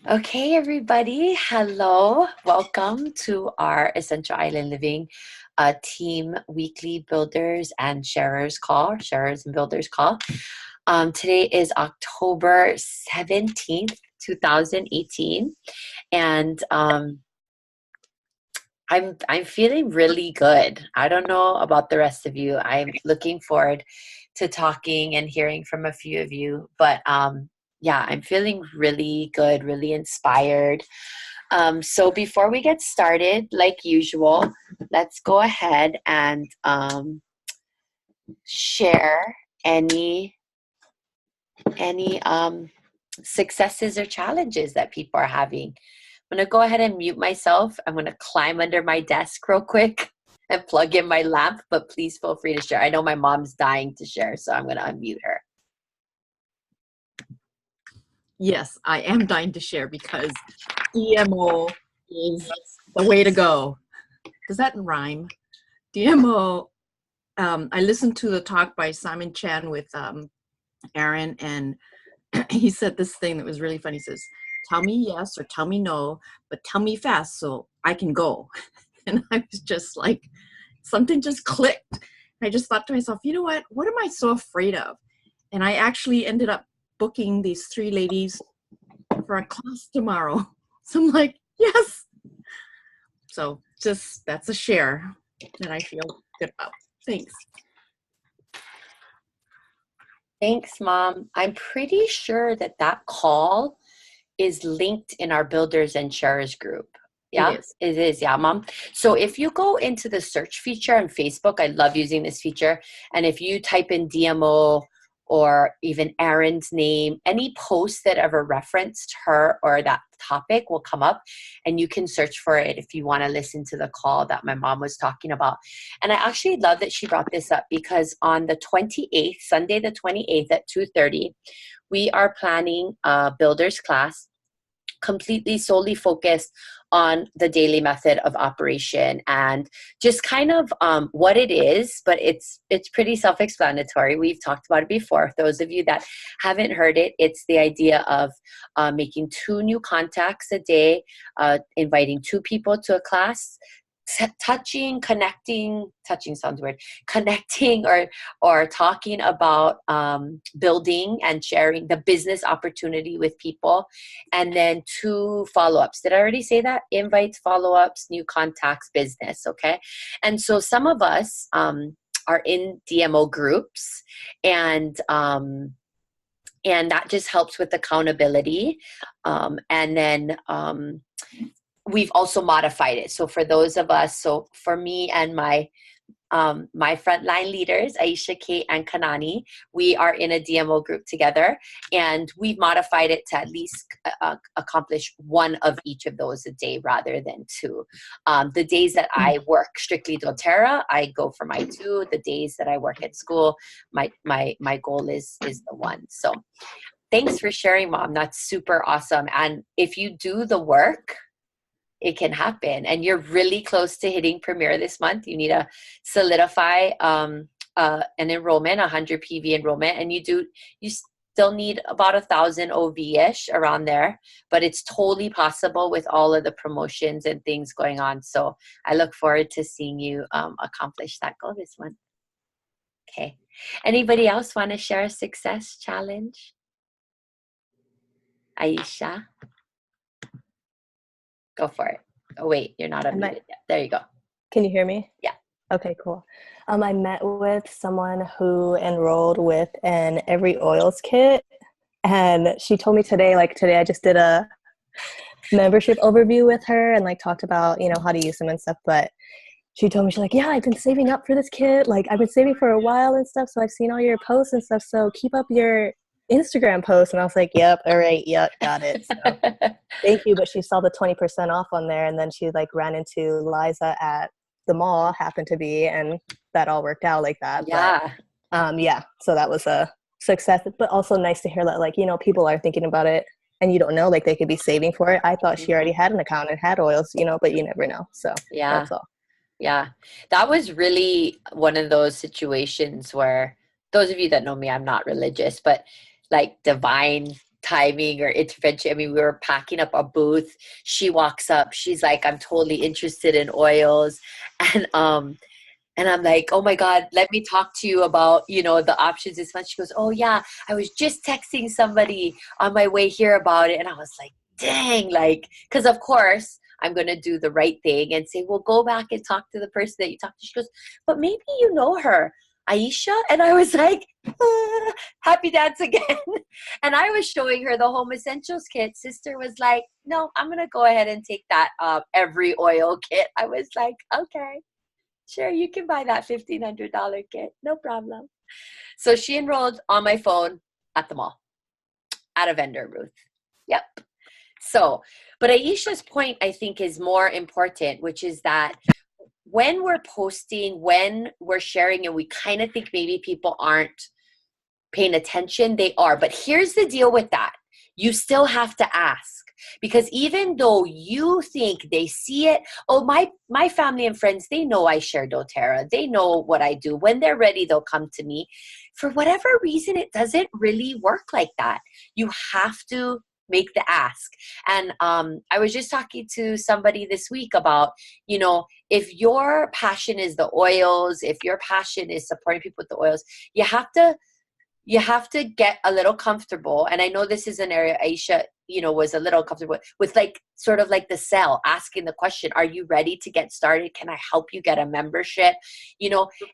Okay, everybody. Hello. Welcome to our Essential Island Living team weekly builders and sharers call, sharers and builders call. Today is October 17th, 2018. And I'm feeling really good. I don't know about the rest of you. I'm looking forward to talking and hearing from a few of you. But yeah, I'm feeling really good, really inspired. So before we get started, like usual, let's go ahead and share any successes or challenges that people are having. I'm going to go ahead and mute myself. I'm going to climb under my desk real quick and plug in my lamp, but please feel free to share. I know my mom's dying to share, so I'm going to unmute her. Yes, I am dying to share because DMO is the way to go. Does that rhyme? DMO, I listened to the talk by Simon Chan with Aaron, and he said this thing that was really funny. He says, tell me yes or tell me no, but tell me fast so I can go. And I was just like, something just clicked. I just thought to myself, you know what am I so afraid of? And I actually ended up booking these 3 ladies for a class tomorrow. So I'm like, yes. So just, that's a share that I feel good about. Thanks. Thanks, Mom. I'm pretty sure that call is linked in our builders and sharers group. Yeah, it is. Yeah, Mom. So if you go into the search feature on Facebook, I love using this feature. And if you type in DMO or even Aaron's name, any post that ever referenced her or that topic will come up, and you can search for it if you want to listen to the call that my mom was talking about. And I actually love that she brought this up because on the 28th, Sunday the 28th at 2:30, we are planning a builders class completely solely focused on the daily method of operation and just kind of what it is, but it's pretty self-explanatory. We've talked about it before. Those of you that haven't heard it, it's the idea of making 2 new contacts a day, inviting 2 people to a class, touching sounds weird, connecting or talking about building and sharing the business opportunity with people, and then 2 follow-ups. Did I already say that? Invites, follow-ups, new contacts, business. Okay. And so some of us are in DMO groups, and that just helps with accountability. And then we've also modified it. So for those of us, so for me and my frontline leaders, Aisha, Kate, and Kanani, we are in a DMO group together, and we've modified it to at least accomplish 1 of each of those a day rather than 2. The days that I work strictly doTERRA, I go for my 2. The days that I work at school, my goal is the 1. So thanks for sharing, Mom. That's super awesome. And if you do the work, it can happen. And you're really close to hitting Premier this month. You need to solidify an enrollment, 100 PV enrollment, and you still need about 1,000 OV-ish around there, but it's totally possible with all of the promotions and things going on. So I look forward to seeing you accomplish that goal this month. Okay. Anybody else want to share a success challenge? Aisha? Go for it. Oh, wait, you're not unmuted yet. There you go. Can you hear me? Yeah. Okay, cool. I met with someone who enrolled with an Every Oils kit, and she told me today I just did a membership overview with her and talked about, how to use them and stuff, but she told me, she's like, yeah, I've been saving up for this kit. I've been saving for a while and stuff, so I've seen all your posts and stuff, so keep up your Instagram post. And I was like, yep, all right, yep, got it. So thank you. But she saw the 20% off on there, and then she ran into Liza at the mall, happened to be, and that all worked out like that. Yeah. But so that was a success, but also nice to hear that people are thinking about it, and you don't know, they could be saving for it. I thought she already had an account and had oils, but you never know. So yeah, that's all. Yeah. That was really one of those situations where, those of you that know me, I'm not religious, but like divine timing or intervention. I mean, we were packing up a booth. She walks up. She's like, I'm totally interested in oils. And and I'm like, oh my God, let me talk to you about, the options this month. She goes, oh yeah, I was just texting somebody on my way here about it. And I was like, dang, like, because of course I'm going to do the right thing and say, well, go back and talk to the person that you talked to. She goes, but maybe you know her, Aisha. And I was like, happy dance again. And I was showing her the home essentials kit. Sister was like, no, I'm going to go ahead and take that every oil kit. I was like, okay. Sure, you can buy that $1,500 kit. No problem. So she enrolled on my phone at the mall, at a vendor booth. Yep. So, but Aisha's point, I think, is more important, which is that when we're posting, when we're sharing, and we kind of think maybe people aren't paying attention, they are. But here's the deal with that. You still have to ask. Because even though you think they see it, oh, my family and friends, they know I share doTERRA. They know what I do. When they're ready, they'll come to me. For whatever reason, it doesn't really work like that. You have to make the ask. And I was just talking to somebody this week about, if your passion is the oils, if your passion is supporting people with the oils, you have to get a little comfortable. And I know this is an area Aisha, was a little comfortable with, like, sort of like the sell, asking the question, are you ready to get started? Can I help you get a membership?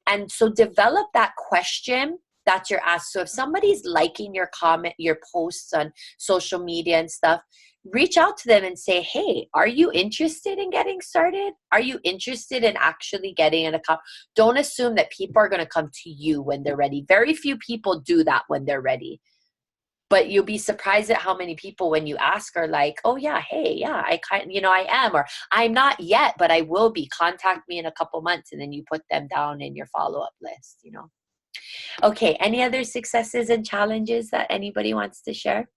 And so develop that question that you're asked. So if somebody's liking your comment, your posts on social media and stuff, reach out to them and say, hey, are you interested in getting started? Are you interested in actually getting an account? Don't assume that people are going to come to you when they're ready. Very few people do that when they're ready. But you'll be surprised at how many people, when you ask, are like, oh yeah, hey, yeah, I am, or I'm not yet, but I will be. Contact me in a couple months. And then you put them down in your follow-up list, Okay, any other successes and challenges that anybody wants to share?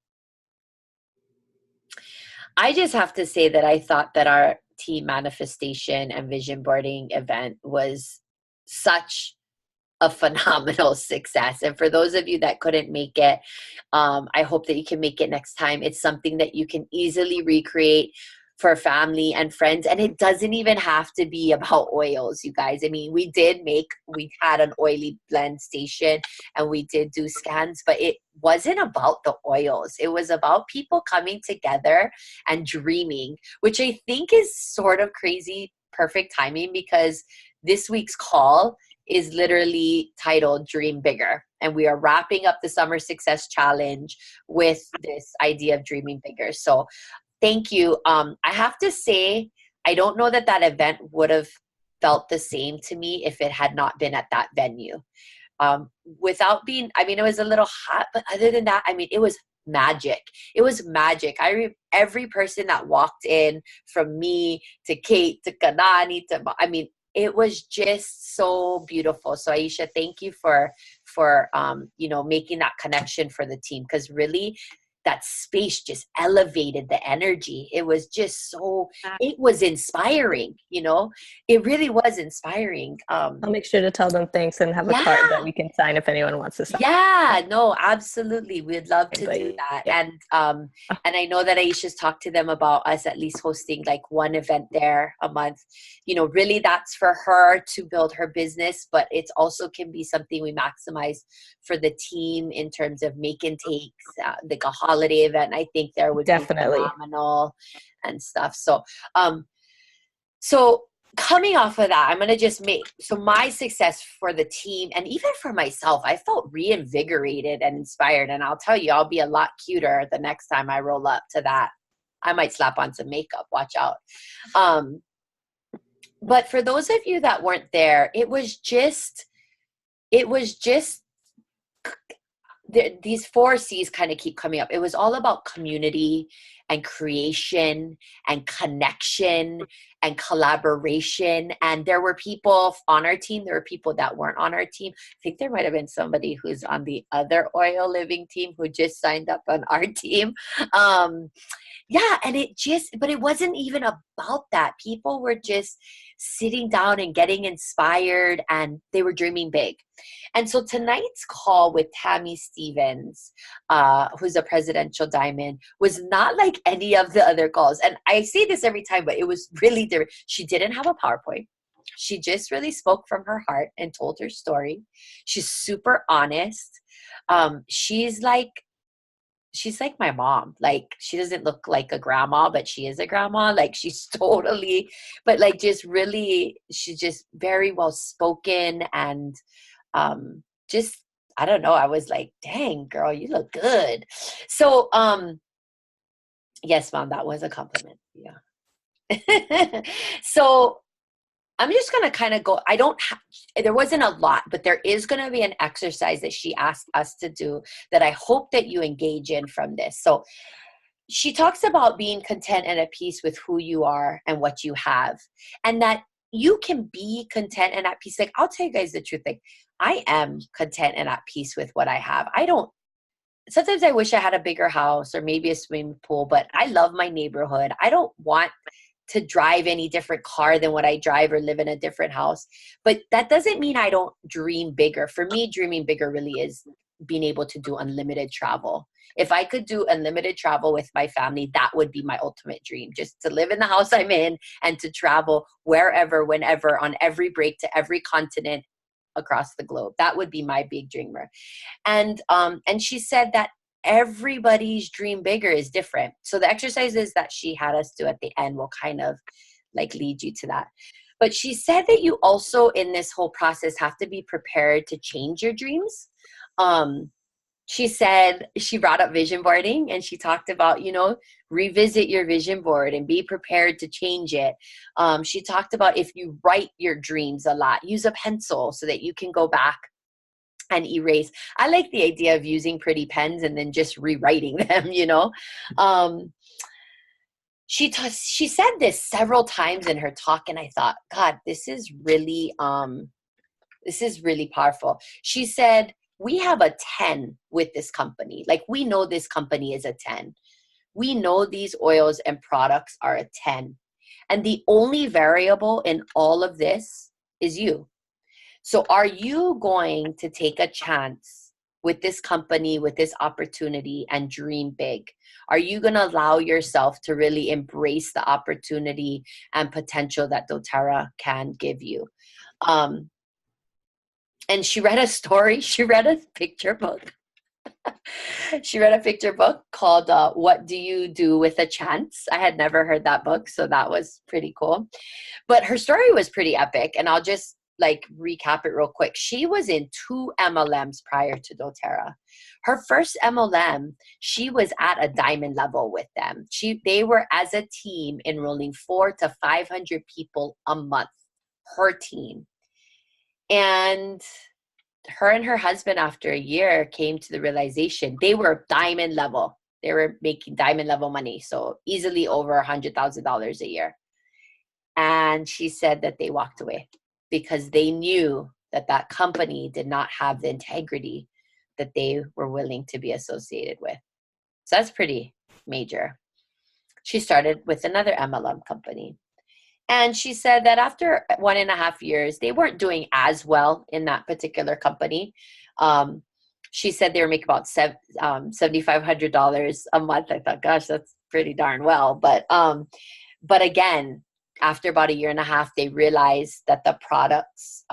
I just have to say that I thought that our team manifestation and vision boarding event was such a phenomenal success. And for those of you that couldn't make it, I hope that you can make it next time. It's something that you can easily recreate for family and friends. And it doesn't even have to be about oils, you guys. I mean, we had an oily blend station and we did do scans, but it wasn't about the oils. It was about people coming together and dreaming, which I think is sort of crazy, perfect timing, because this week's call is literally titled Dream Bigger. And we are wrapping up the Summer Success Challenge with this idea of dreaming bigger. So thank you. I have to say, I don't know that event would have felt the same to me if it had not been at that venue. It was a little hot, but other than that, it was magic. It was magic. Every person that walked in, from me to Kate to Kanani it was just so beautiful. So Aisha, thank you for making that connection for the team, because really that space just elevated the energy. It was just it was inspiring, it really was inspiring. I'll make sure to tell them thanks and have a card that we can sign if anyone wants to sign. Yeah, no, absolutely. We'd love to do that. Yeah. And I know that Aisha's talked to them about us at least hosting like one event there a month. Really that's for her to build her business, but it's also can be something we maximize for the team in terms of make and takes, like a holiday event. I think there would definitely be phenomenal and stuff. So coming off of that, I'm going to just my success for the team and even for myself, I felt reinvigorated and inspired. And I'll tell you, I'll be a lot cuter the next time I roll up to that. I might slap on some makeup, watch out. But for those of you that weren't there, it was just these 4 C's kind of keep coming up. It was all about community and creation and connection and collaboration. And there were people on our team. There were people that weren't on our team. I think there might have been somebody who's on the other oil living team who just signed up on our team. Yeah, and but it wasn't even about that. People were just sitting down and getting inspired, and they were dreaming big. And so tonight's call with Tammy Stevens, who's a presidential diamond, was not like any of the other calls. And I say this every time, but it was really different. She didn't have a PowerPoint. She just really spoke from her heart and told her story. She's super honest. She's like my mom. Like, she doesn't look like a grandma, but she is a grandma. Like, she's totally, but like just really, she's just very well spoken. And just, I don't know, I was like, dang girl, you look good. So yes, Mom, that was a compliment. Yeah. So I'm just going to kind of go, there wasn't a lot, but there is going to be an exercise that she asked us to do that I hope that you engage in from this. So she talks about being content and at peace with who you are and what you have, and that you can be content and at peace. Like, I'll tell you guys the truth. Like, I am content and at peace with what I have. Sometimes I wish I had a bigger house or maybe a swimming pool, but I love my neighborhood. I don't want to drive any different car than what I drive or live in a different house. But that doesn't mean I don't dream bigger. For me, dreaming bigger really is being able to do unlimited travel. If I could do unlimited travel with my family, that would be my ultimate dream, just to live in the house I'm in and to travel wherever, whenever, on every break to every continent across the globe. That would be my big dreamer. And she said that everybody's dream bigger is different. So the exercises that she had us do at the end will kind of like lead you to that. But she said that you also in this whole process have to be prepared to change your dreams. She said, she brought up vision boarding, and she talked about, revisit your vision board and be prepared to change it. She talked about if you write your dreams a lot, use a pencil so that you can go back and erase. I like the idea of using pretty pens and then just rewriting them, She said this several times in her talk, and I thought, God, this is really powerful. She said, we have a 10 with this company. Like, we know this company is a 10. We know these oils and products are a 10. And the only variable in all of this is you. So are you going to take a chance with this company, with this opportunity, and dream big? Are you going to allow yourself to really embrace the opportunity and potential that doTERRA can give you? And she read a story. She read a picture book. She read a picture book called What Do You Do with a Chance? I had never heard that book, so that was pretty cool. But her story was pretty epic, and I'll just recap it real quick. She was in 2 MLMs prior to doTERRA. Her first MLM, she was at a diamond level with them. They were as a team enrolling 400 to 500 people a month, her team. And her and her husband, after a year, came to the realization they were diamond level. They were making diamond level money, so easily over $100,000 a year. And she said that they walked away because they knew that that company did not have the integrity that they were willing to be associated with. So that's pretty major. She started with another MLM company. And she said that after 1.5 years, they weren't doing as well in that particular company. She said they were making about $7,500 a month. I thought, gosh, that's pretty darn well. But again, after about 1.5 years, they realized that the products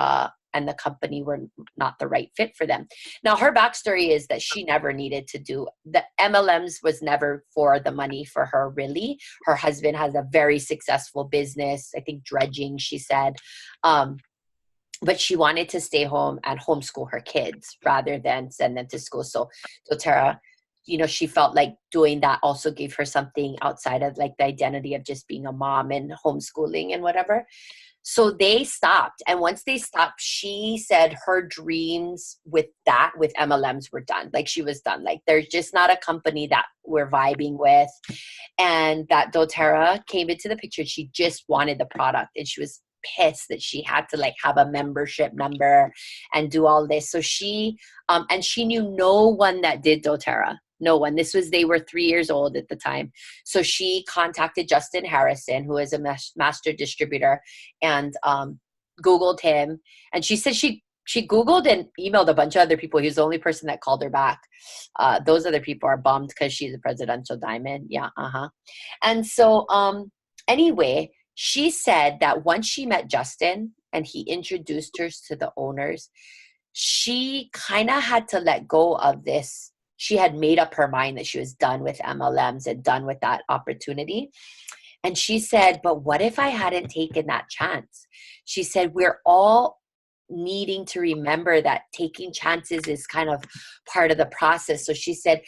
and the company were not the right fit for them. Now, her backstory is that she never needed to do the MLMs, was never for the money for her, really. Her husband has a very successful business, I think dredging, she said. But she wanted to stay home and homeschool her kids rather than send them to school. So doTERRA, she felt like doing that also gave her something outside of the identity of just being a mom and homeschooling and whatever. So they stopped. And once they stopped, she said her dreams with MLMs were done. Like she was done. Like there's just not a company that we're vibing with. And that doTERRA came into the picture. She just wanted the product, and she was pissed that she had to like have a membership number and do all this. So she, and she knew no one that did doTERRA. No one. They were 3 years old at the time. So she contacted Justin Harrison, who is a master distributor, and Googled him. And she said she Googled and emailed a bunch of other people. He was the only person that called her back. Those other people are bummed because she's a presidential diamond. Yeah. And so anyway, she said that once she met Justin and he introduced her to the owners, she kind of had to let go of this. She had made up her mind that she was done with MLMs and done with that opportunity. And she said, but what if I hadn't taken that chance? She said, we're all needing to remember that taking chances is kind of part of the process. So she said,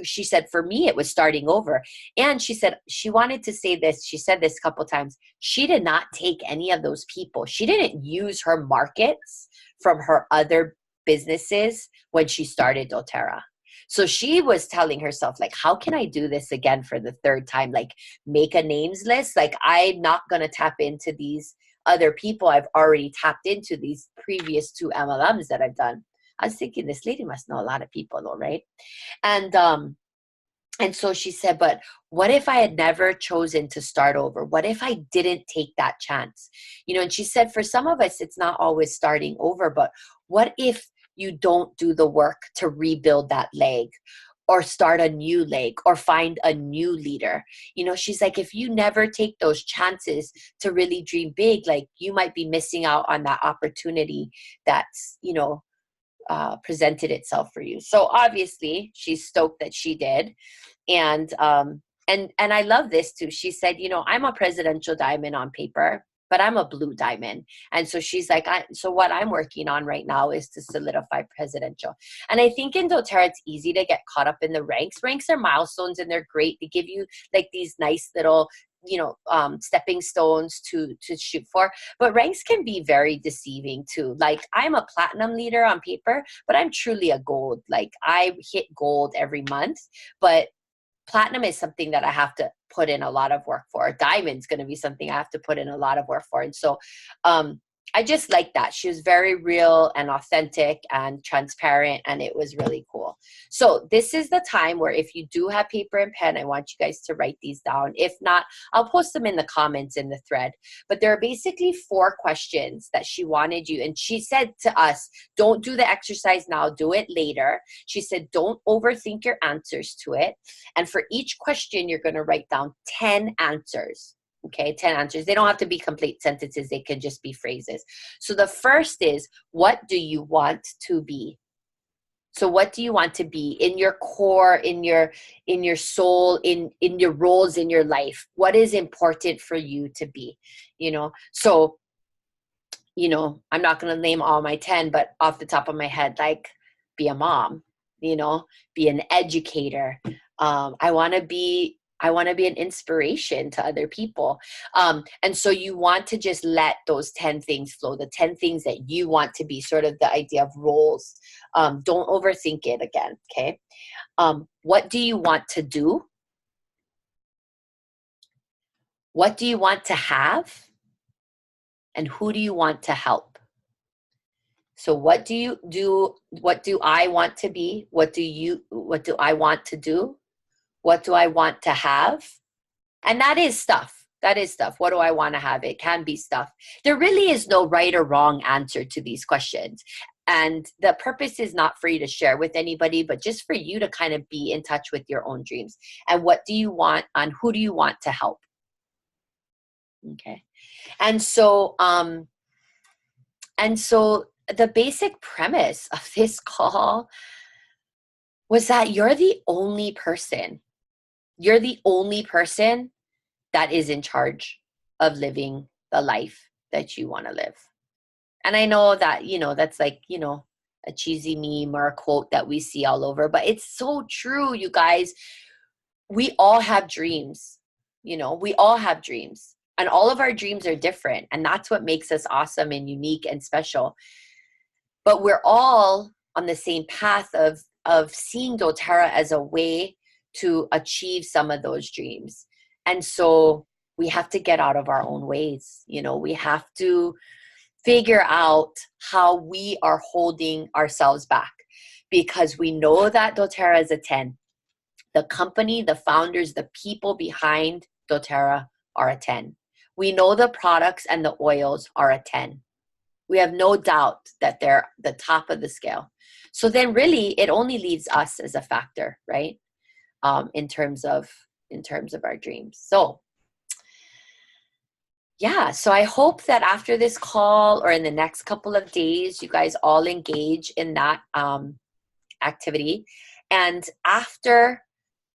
she said, for me, it was starting over. And she said, she wanted to say this. She said this a couple times. She did not take any of those people. She didn't use her markets from her other businesses when she started doTERRA. So she was telling herself, like, how can I do this again for the third time? Like, make a names list. Like, I'm not going to tap into these other people. I've already tapped into these previous 2 MLMs that I've done. I was thinking, this lady must know a lot of people though, right? And so she said, but what if I had never chosen to start over? What if I didn't take that chance? And she said, for some of us, it's not always starting over, but what if you don't do the work to rebuild that leg or start a new leg or find a new leader? She's like, if you never take those chances to really dream big, like you might be missing out on that opportunity that's, presented itself for you. So obviously she's stoked that she did. And I love this too. She said, I'm a presidential diamond on paper, but I'm a blue diamond. And so she's like, so what I'm working on right now is to solidify presidential. And I think in doTERRA, it's easy to get caught up in the ranks. Ranks are milestones and they're great. They give you like these nice little, stepping stones to shoot for. But ranks can be very deceiving too. Like I'm a platinum leader on paper, but I'm truly a gold. Like I hit gold every month, but platinum is something that I have to put in a lot of work for. Diamond's going to be something I have to put in a lot of work for. And so I just like that. She was very real and authentic and transparent, and it was really cool. So this is the time where if you do have paper and pen, I want you guys to write these down. If not, I'll post them in the comments in the thread. But there are basically 4 questions that she wanted you. And she said to us, don't do the exercise now, do it later. She said, don't overthink your answers to it. And for each question, you're going to write down 10 answers. Okay, 10 answers. They don't have to be complete sentences. They can just be phrases. So the first is, what do you want to be? So what do you want to be in your core, in your soul, in your roles in your life? What is important for you to be? So, I'm not going to name all my 10, but off the top of my head, like be a mom, be an educator. I want to be an inspiration to other people. And so you want to just let those 10 things flow, the 10 things that you want to be, sort of the idea of roles. Don't overthink it again, okay? What do you want to do? What do you want to have? And who do you want to help? So what do you do? What do I want to be? What do I want to do? What do I want to have? And that is stuff. What do I want to have? It can be stuff. There really is no right or wrong answer to these questions. And the purpose is not for you to share with anybody, but just for you to kind of be in touch with your own dreams. And what do you want and who do you want to help? Okay. And so the basic premise of this call was that you're the only person that is in charge of living the life that you want to live. And I know that, that's like, a cheesy meme or a quote that we see all over, but it's so true, you guys. We all have dreams. We all have dreams. And all of our dreams are different. And that's what makes us awesome and unique and special. But we're all on the same path of seeing doTERRA as a way to achieve some of those dreams. And so we have to get out of our own ways. You know, we have to figure out how we are holding ourselves back, because we know that doTERRA is a 10. The company, the founders, the people behind doTERRA are a 10. We know the products and the oils are a 10. We have no doubt that they're the top of the scale. So then really it only leaves us as a factor, right? In terms of our dreams. So yeah, so I hope that after this call or in the next couple of days, you guys all engage in that activity. And after,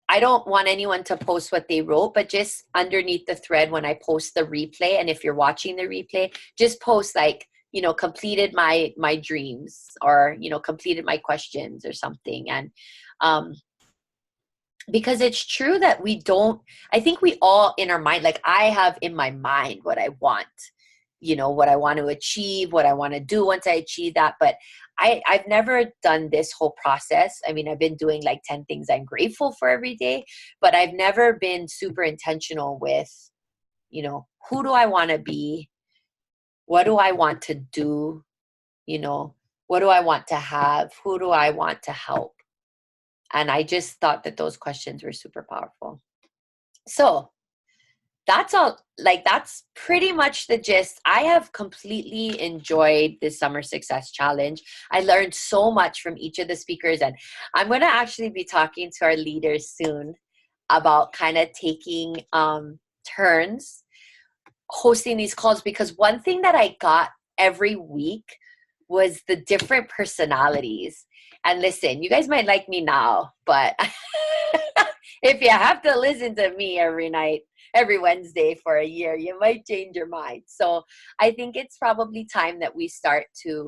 I don't want anyone to post what they wrote, but just underneath the thread when I post the replay, and if you're watching the replay, just post like, you know, completed my dreams, or, you know, completed my questions or something. And because it's true that I think we all in our mind, like I have in my mind what I want, you know, what I want to achieve, what I want to do once I achieve that. But I've never done this whole process. I mean, I've been doing like 10 things I'm grateful for every day, but I've never been super intentional with, you know, who do I want to be? What do I want to do? You know, what do I want to have? Who do I want to help? And I just thought that those questions were super powerful. So that's all, like, that's pretty much the gist. I have completely enjoyed this Summer Success Challenge. I learned so much from each of the speakers, and I'm going to actually be talking to our leaders soon about kind of taking turns hosting these calls, because one thing that I got every week was the different personalities. And listen, you guys might like me now, but if you have to listen to me every night, every Wednesday for a year, you might change your mind. So I think it's probably time that we start to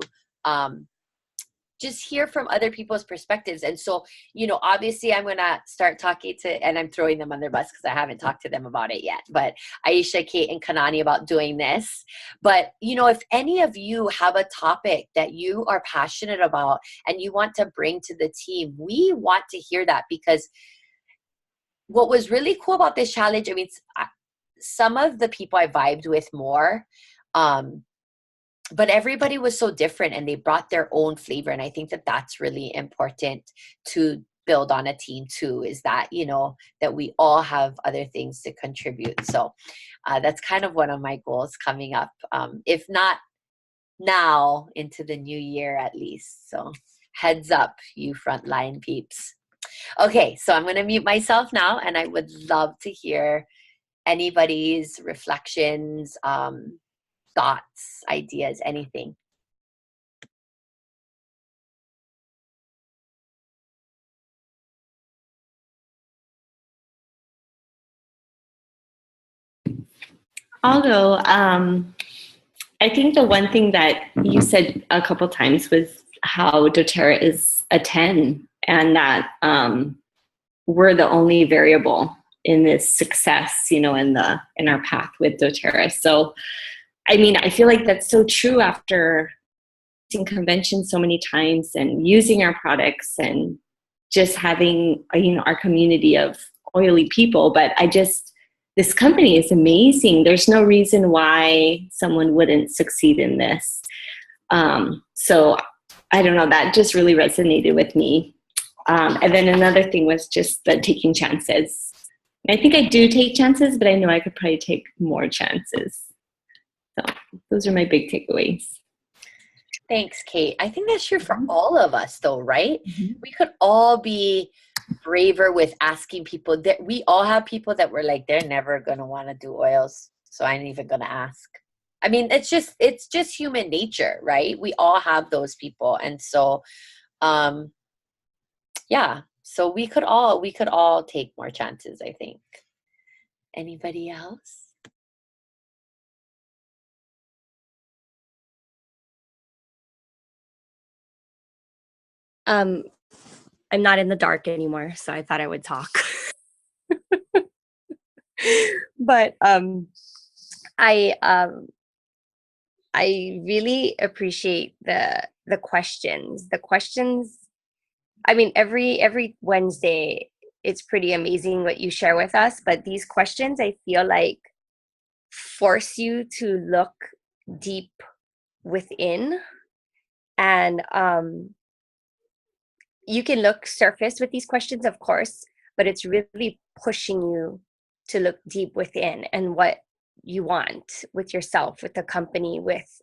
just hear from other people's perspectives. And so, you know, obviously I'm going to start talking to, and I'm throwing them on their bus because I haven't talked to them about it yet, but Aisha, Kate, and Kanani about doing this. But, you know, if any of you have a topic that you are passionate about and you want to bring to the team, we want to hear that, because what was really cool about this challenge, I mean, some of the people I vibed with more, but everybody was so different and they brought their own flavor. And I think that that's really important to build on a team too, is that, you know, that we all have other things to contribute. So that's kind of one of my goals coming up, if not now, into the new year at least. So heads up, you frontline peeps. Okay, so I'm going to mute myself now, and I would love to hear anybody's reflections, thoughts, ideas, anything. I'll go. I think the one thing that you said a couple times was how doTERRA is a 10, and that we're the only variable in this success, you know, in our path with doTERRA. So, I mean, I feel like that's so true after seeing conventions so many times and using our products and just having, you know, our community of oily people. But this company is amazing. There's no reason why someone wouldn't succeed in this. So I don't know, that just really resonated with me. And then another thing was just the taking chances. I think I do take chances, but I know I could probably take more chances. So those are my big takeaways. Thanks, Kate. I think that's true for all of us though, right? Mm-hmm. We could all be braver with asking people. That we all have people that were like, they're never going to want to do oils, so I ain't even going to ask. I mean, it's just human nature, right? We all have those people. And so, yeah, so we could all take more chances, I think. Anybody else? I'm not in the dark anymore, so I thought I would talk. But I really appreciate the questions. The questions, I mean, every Wednesday, it's pretty amazing what you share with us, but these questions I feel like force you to look deep within. And you can look surface with these questions, of course, but it's really pushing you to look deep within and what you want with yourself, with the company, with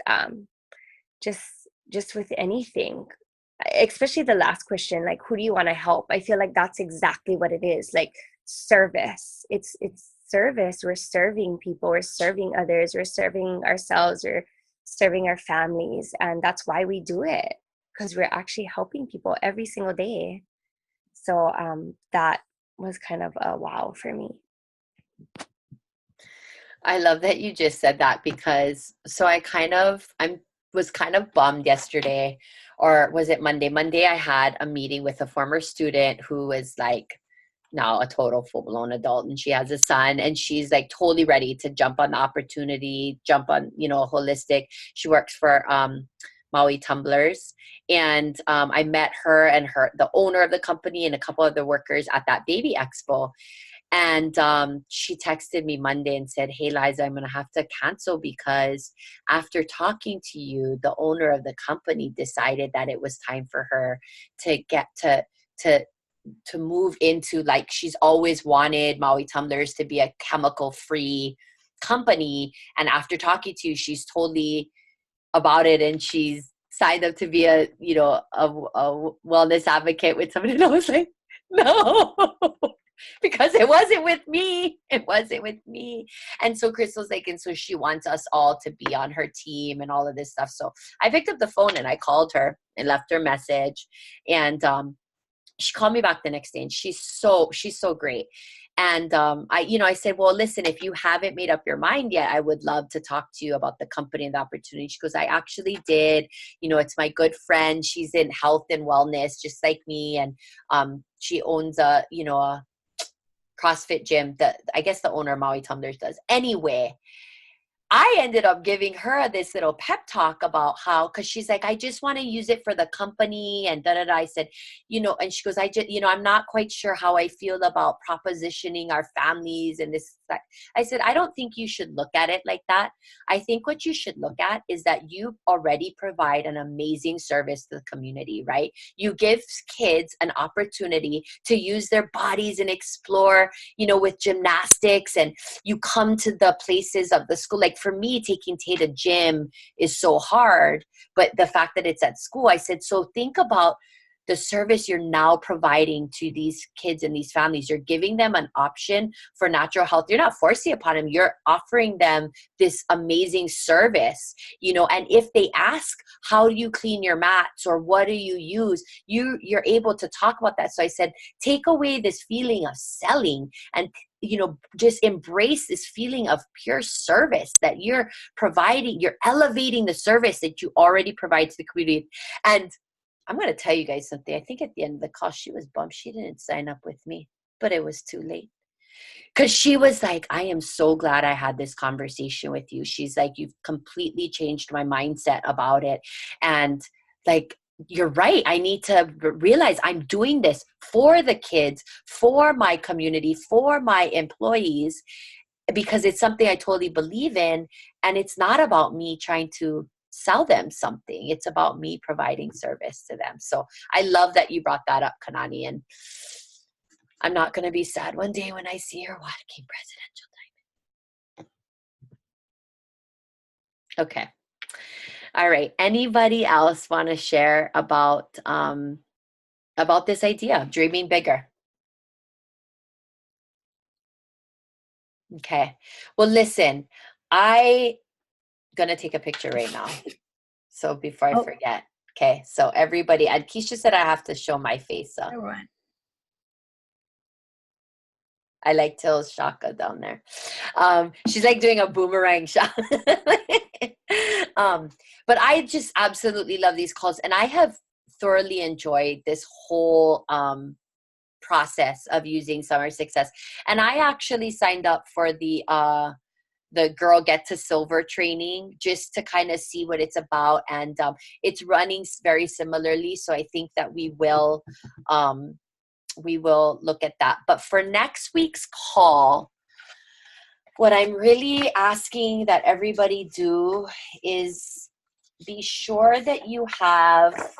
just with anything. Especially the last question, like, who do you want to help? I feel like that's exactly what it is. Like, service. It's service. We're serving people. We're serving others. We're serving ourselves. We're serving our families, and that's why we do it, because we're actually helping people every single day. So that was kind of a wow for me. I love that you just said that, because so I was kind of bummed yesterday, or was it Monday? Monday I had a meeting with a former student who is like now a total full-blown adult, and she has a son, and she's like totally ready to jump on the opportunity, jump on, holistic. She works for Maui Tumblers, and I met her and the owner of the company and a couple of the workers at that baby expo. And she texted me Monday and said, "Hey, Liza, I'm going to have to cancel because after talking to you, the owner of the company decided that it was time for her to get to move into, like, she's always wanted Maui Tumblers to be a chemical-free company. And after talking to you, she's totally about it, and she's signed up to be a wellness advocate with somebody." And I was like, no. Because it wasn't with me. It wasn't with me. And so Crystal's like, and so she wants us all to be on her team and all of this stuff. So I picked up the phone and I called her and left her a message. And she called me back the next day, and she's so great. And I said, well, listen, if you haven't made up your mind yet, I would love to talk to you about the company and the opportunity. She goes, I actually did. It's my good friend. She's in health and wellness, just like me. And she owns a CrossFit gym that I guess the owner of Maui Tumblers does. Anyway, I ended up giving her this little pep talk about how, because she's like, I just want to use it for the company and da da da. I said, and she goes, I just, I'm not quite sure how I feel about propositioning our families and this. I said, I don't think you should look at it like that. I think what you should look at is that you already provide an amazing service to the community, right? You give kids an opportunity to use their bodies and explore, with gymnastics, and you come to the places of the school. Like for me, taking Tay to gym is so hard, but the fact that it's at school, I said, so think about the service you're now providing to these kids and these families. You're giving them an option for natural health. You're not forcing upon them. You're offering them this amazing service, and if they ask, how do you clean your mats or what do you use? You're able to talk about that. So I said, take away this feeling of selling and just embrace this feeling of pure service that you're providing. You're elevating the service that you already provide to the community. And I'm going to tell you guys something. I think at the end of the call, she was bummed she didn't sign up with me, but it was too late. Because she was like, I am so glad I had this conversation with you. She's like, you've completely changed my mindset about it. And like, you're right. I need to realize I'm doing this for the kids, for my community, for my employees, because it's something I totally believe in. And it's not about me trying to sell them something. It's about me providing service to them. So I love that you brought that up, Kanani. And I'm not going to be sad one day when I see her walking presidential diamond. Okay. All right. Anybody else want to share about this idea of dreaming bigger? Okay. Well, listen, I going to take a picture right now. So before I forget. Okay. So everybody, and Keisha said I have to show my face. So. I like Till's shaka down there. She's like doing a boomerang shot. But I just absolutely love these calls. And I have thoroughly enjoyed this whole process of using Summer Success. And I actually signed up for the the Girl Get to Silver training, just to kind of see what it's about. And it's running very similarly. So I think that we will look at that. But for next week's call, what I'm really asking that everybody do is be sure that you have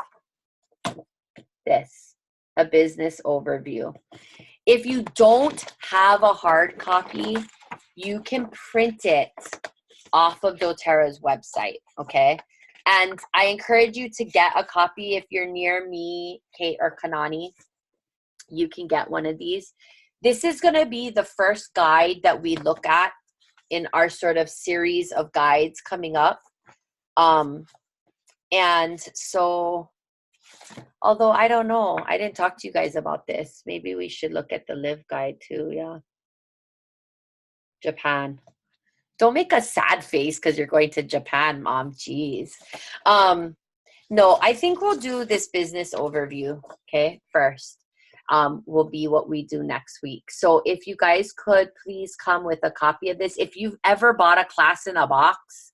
this, a business overview. If you don't have a hard copy, you can print it off of doTERRA's website, okay? And I encourage you to get a copy if you're near me, Kate, or Kanani. You can get one of these. This is going to be the first guide that we look at in our sort of series of guides coming up. And so, although I don't know, I didn't talk to you guys about this. Maybe we should look at the Live guide too, yeah. Japan. Don't make a sad face because you're going to Japan, Mom. Jeez. No, I think we'll do this business overview, okay, first. Will be what we do next week. So if you guys could please come with a copy of this. If you've ever bought a class in a box,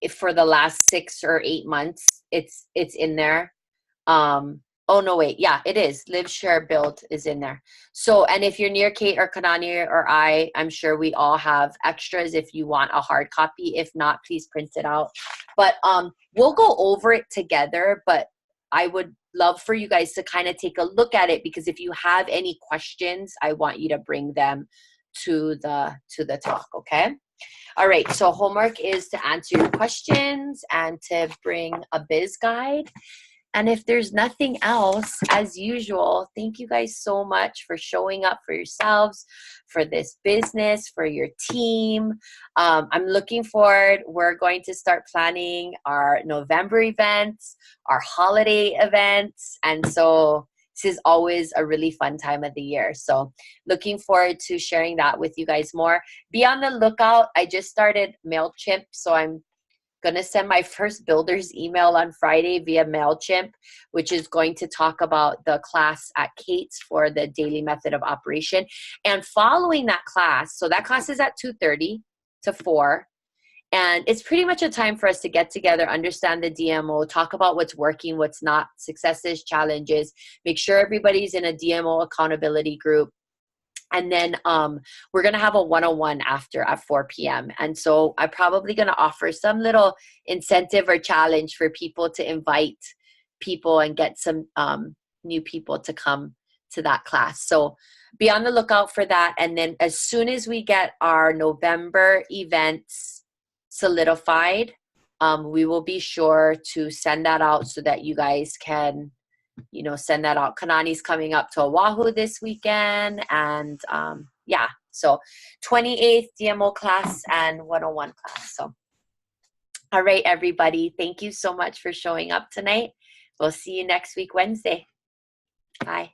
if for the last 6 or 8 months, it's in there. Oh no, wait, yeah, it is. Live, Share, Build is in there. So, and if you're near Kate or Kanani or I'm sure we all have extras if you want a hard copy. If not, please print it out. But we'll go over it together, but I would love for you guys to kind of take a look at it, because if you have any questions, I want you to bring them to the talk, okay? All right, so homework is to answer your questions and to bring a biz guide. And if there's nothing else, as usual, thank you guys so much for showing up for yourselves, for this business, for your team. I'm looking forward. We're going to start planning our November events, our holiday events. And so this is always a really fun time of the year. So looking forward to sharing that with you guys more. Be on the lookout. I just started MailChimp, so I'm going to send my first builder's email on Friday via MailChimp, which is going to talk about the class at Kate's for the daily method of operation. And following that class, so that class is at 2:30 to 4. And it's pretty much a time for us to get together, understand the DMO, talk about what's working, what's not, successes, challenges, make sure everybody's in a DMO accountability group. And then we're going to have a one-on-one after at 4 p.m. And so I'm probably going to offer some little incentive or challenge for people to invite people and get some new people to come to that class. So be on the lookout for that. And then as soon as we get our November events solidified, we will be sure to send that out so that you guys can send that out. Kanani's coming up to Oahu this weekend. And yeah, so 28th DMO class and 101 class. So, all right, everybody. Thank you so much for showing up tonight. We'll see you next week, Wednesday. Bye.